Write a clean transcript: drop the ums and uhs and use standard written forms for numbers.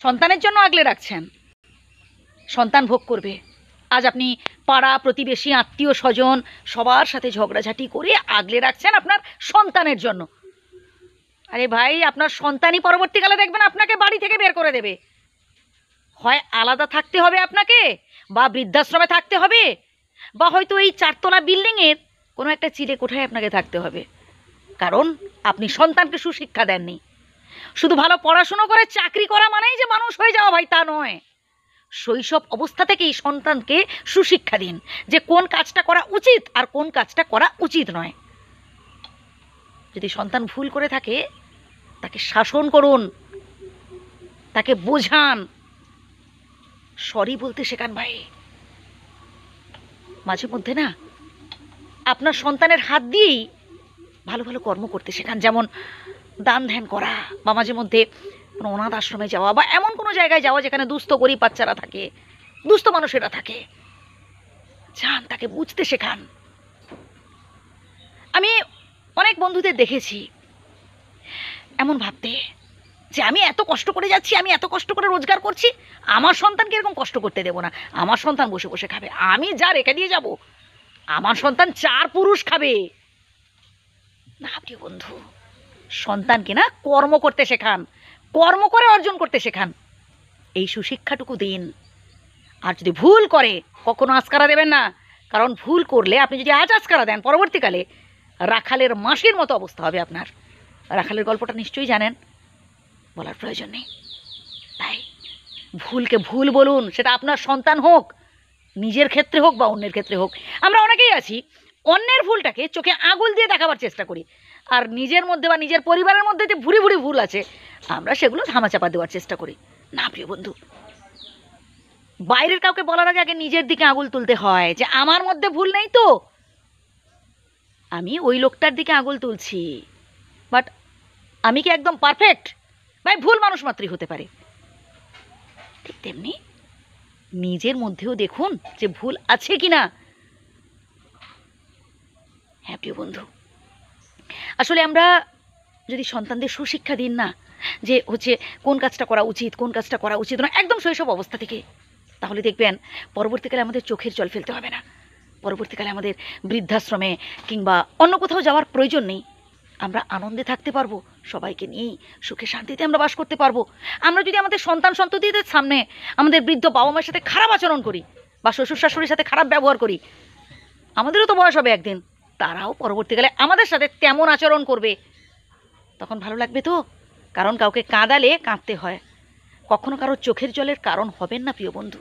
সন্তানের জন্য আগলে রাখছেন, সন্তান ভোগ করবে। আজ আপনি পাড়া প্রতিবেশী আত্মীয় স্বজন সবার সাথে ঝগড়াঝাটি করে আগলে রাখছেন আপনার সন্তানের জন্য। আরে ভাই, আপনার সন্তানই পরবর্তীকালে দেখবেন আপনাকে বাড়ি থেকে বের করে দেবে। হয় আলাদা থাকতে হবে আপনাকে, বা বৃদ্ধাশ্রমে থাকতে হবে, বা হয়তো এই 4তলা বিল্ডিংয়ের কোনো একটা চিলে কোঠায় আপনাকে থাকতে হবে। কারণ আপনি সন্তানকে সুশিক্ষা দেননি। শুধু ভালো পড়াশুনো করে চাকরি করা মানেই যে মানুষ হয়ে যাওয়া ভাই, তা নয়। শৈশব অবস্থা থেকেই সন্তানকে সুশিক্ষা দিন যে কোন কাজটা করা উচিত আর কোন কাজটা করা উচিত নয়। যদি সন্তান ভুল করে থাকে তাকে শাসন করুন, তাকে বোঝান, সরি বলতে শেখান ভাই। মাঝে মধ্যে না আপনার সন্তানের হাত দিয়েই ভালো ভালো কর্ম করতে শেখান, যেমন দান ধ্যান করা, বা মাঝে মধ্যে কোনো অনাথ আশ্রমে যাওয়া, বা এমন কোনো জায়গায় যাওয়া যেখানে দুস্থ গরিব বাচ্চারা থাকে, দুস্থ মানুষেরা থাকে। যান, তাকে বুঝতে শেখান। আমি অনেক বন্ধুদের দেখেছি এমন ভাবতে যে আমি এত কষ্ট করে যাচ্ছি, আমি এত কষ্ট করে রোজগার করছি, আমার সন্তানকে এরকম কষ্ট করতে দেবো না। আমার সন্তান বসে বসে খাবে, আমি যা রেখে দিয়ে যাব আমার সন্তান 4 পুরুষ খাবে না। আপনি বন্ধু, সন্তানকে না কর্ম করতে শেখান, কর্ম করে অর্জন করতে শেখান, এই সুশিক্ষাটুকু দিন। আর যদি ভুল করে কখনো আস্কারা দেবেন না, কারণ ভুল করলে আপনি যদি আজ আস্কারা দেন পরবর্তীকালে রাখালের মাসির মতো অবস্থা হবে আপনার। রাখালের গল্পটা নিশ্চয়ই জানেন, বলার প্রয়োজন নেই। তাই ভুলকে ভুল বলুন, সেটা আপনার সন্তান হোক, নিজের ক্ষেত্রে হোক বা অন্যের ক্ষেত্রে হোক। আমরা অনেকেই আছি অন্যের ভুলটাকে চোখে আঙুল দিয়ে দেখাবার চেষ্টা করি, আর নিজের মধ্যে বা নিজের পরিবারের মধ্যে যে ভুরি ভুরি ভুল আছে আমরা সেগুলো ধামাচাপা দেওয়ার চেষ্টা করি। না প্রিয় বন্ধু, বাইরের কাউকে বলার আগে আগে নিজের দিকে আঙুল তুলতে হয় যে আমার মধ্যে ভুল নেই তো, আমি ওই লোকটার দিকে আঙুল তুলছি, বাট আমি কি একদম পারফেক্ট? ভাই, ভুল মানুষ মাত্রই হতে পারে। ঠিক তেমনি নিজের মধ্যেও দেখুন যে ভুল আছে কিনা। হ্যাঁ প্রিয় বন্ধু, আসলে আমরা যদি সন্তানদের সুশিক্ষা দিন না যে হচ্ছে কোন কাজটা করা উচিত কোন কাজটা করা উচিত না, একদম শৈশব অবস্থা থেকে, তাহলে দেখবেন পরবর্তীকালে আমাদের চোখের জল ফেলতে হবে না। পরবর্তীকালে আমাদের বৃদ্ধাশ্রমে কিংবা অন্য কোথাও যাওয়ার প্রয়োজন নেই। আমরা আনন্দে থাকতে পারবো, সবাইকে নিয়েই সুখে শান্তিতে আমরা বাস করতে পারবো। আমরা যদি আমাদের সন্তান সন্ততিদের সামনে আমাদের বৃদ্ধ বাবা মায়ের সাথে খারাপ আচরণ করি বা শ্বশুর শাশুড়ির সাথে খারাপ ব্যবহার করি, আমাদেরও তো বয়স হবে একদিন, তারাও পরবর্তীকালে আমাদের সাথে তেমন আচরণ করবে। তখন ভালো লাগবে তো? কারণ কাউকে কাঁদালে কাঁদতে হয়, কখনো কারো চোখের জলের কারণ হবেন না প্রিয় বন্ধু।